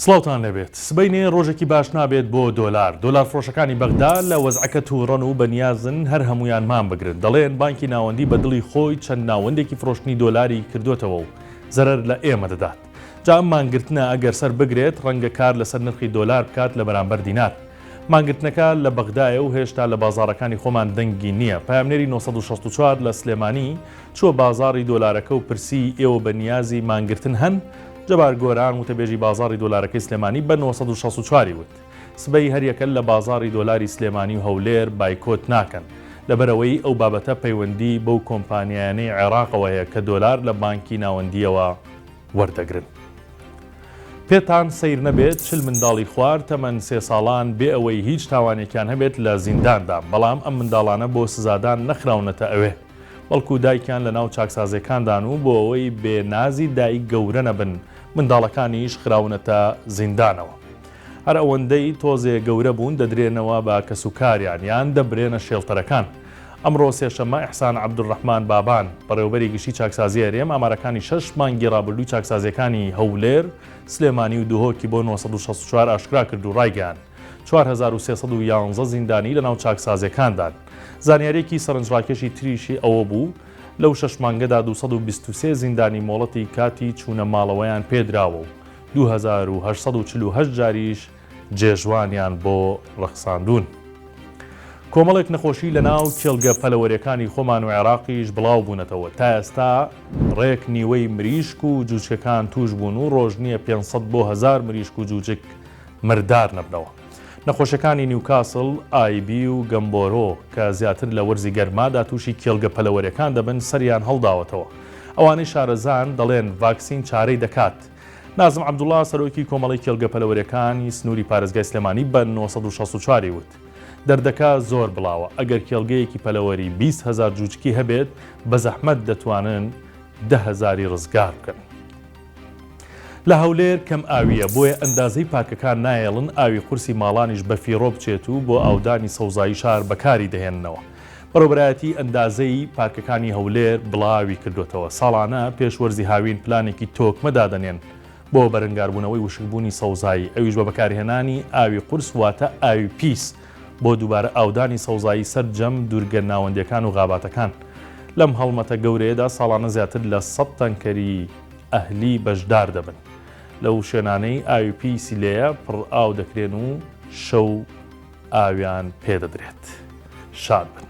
سڵاوتان لەبێت سبەینێ ڕۆژێکی باش نابێت بۆ دۆلار فرۆشەکانی بەغدا لە وەزعەکە تووڕەن و بەنیازن هەر هەمویان مان بگرن دەڵێن بانکی ناوەندی بە دڵی خۆی چەند ناوەندێکی فرۆشتنی دۆلاری کردوتەوە و زەرەر لە ئێمە دەدات جا ئەم مانگرتنە ئەگەر سەر بگرێت ڕەنگە کار لەسەر نرخی دۆلار بکات لە بەرامبەر دینار مانگرتنەکە لە بەغدایە و هێشتا لە بازاڕەکانی خۆمان دەنگی نییە پایامنێری 964 لە سلێمانی چوە بازاڕی دۆلارەکە و پرسی ئێوە بە نیازی مانگرتن هەن جەبار گۆران وتەبێژی بازاڕی دۆلارەکەی سلێمانی بە 964 وت سبەی هەریەکە لە بازاڕی دۆلاری سلێمانی و هەولێر بایکۆت ناکەن لەبەرەوەی ئەو بابەتە پەیوەندی بەو کۆمپانیانەی عێراقەوە هەیە کە دۆلار لە بانکی ناوەندیەوە وەردەگرن. پێتان سەیر نەبێت چل منداڵی خوار تەمەەن 3 ساڵان بێ ئەوەی هیچ تاوانێکیان هەبێت لە زینداندا بەڵام ئەم منداڵانە بۆ سزادان نەخراونەتە ئەوێ بەڵکو دایکیان لە ناو چاکسازەکاندان و بۆ ئەوەی بێنازی دایک گەورە نەبن منداڵەکانیش خراونەتە زیندانەوە هەر ئەوەندەی تۆزێ گەورە بوون دەدرێنەوە بە کەسوکاریان یان دەبرێنە شێڵتەرەکان ئەمڕۆ سێشەممە ئیحسان عەبدوڕەحمان بابان بەڕێوەبەری گشتی چاکسازی هەرێم ئامارەکانی 6 مانگی ڕابردووی چاکسازیەکانی هەولێر سلێمانی و دوهۆکی بۆ 964 ئاشکرا کرد و ڕایگەیاند 4311 زیندانی لە ناو چاکسازیەکاندان زانیارێکی سەرنجڕاکێشی تریشی ئەوە بوو لەو 6 مانگەدا 223 زیندانی مۆڵەتی کاتی چوونە ماڵەوەیان پێدراوە و 2848 جاریش جێژوانیان بۆ ڕەخساندون. کۆمەڵێک نەخۆشی لە ناو کێڵگە پەلەوەریەکانی خۆمان و عێراقیش بڵاو بوونەتەوە تا ئێستا ڕێک نیوەی مریشک و جوچەکان توش بوون و ڕۆژ نییە 500 بۆ 1000 مریشک و جوچک مردار نەبنەوە. نەخۆشەکانی نیوکاسڵ ئایبی و گەمبۆرۆ کە زیاتر لە وەرزی گەرمادا تووشی کێڵگە پەلەوەریەکان دەبن سەریان هەڵداوەتەوە ئەوانەی شارەزان دەڵێن ڤاکسین چارەی دەکات. نازم عەبدوڵڵا سەرۆکی کۆمەڵی کێڵگە پەلەوەریەکانی سنووری پارێزگای سلێمانی بە 964 وت دەردەکە زۆر بڵاوە ئەگەر کێڵگەیەکی پەلەوەری 20,000 جوچکی هەبێت بە زەحمەت دەتوانن 10,000 ڕزگار بکەن. لە هەولێر کەم ئاویە بۆیە ئەندازەی پارکەکان نایەڵن ئاوی قورسی ماڵانیش بە فیڕۆ بچێت و بۆ ئاودانی سەوزایی شار بەکاری دەهێننەوە. بەڕێوەبەرایەتی ئەندازەی پارکەکانی هەولێر بڵاوی کردوتەوە ساڵانە پێشوەرزی هاوین پلانێکی تۆکمەدا دەنێن بۆ بەرەنگاربوونەوەی وشکبوونی سەوزایی ئەویش بە بەکارهێنانی ئاوی قورس واتە ئاوی پیس بۆ دووبارە ئاودانی سەوزایی سەرجەم دوورگە ناوەندیەکان و غاباتەکان لەم هەڵمەتە گەورەیەدا ساڵانە زیاتر لە 100 تەنکەری ئەهلی بەشدار دەبن لەو شوێنانەی ئاوی پیسی لێیە پڕ ئاو دەکرێن و شەو ئاویان پێدەدرێت. شاد بن.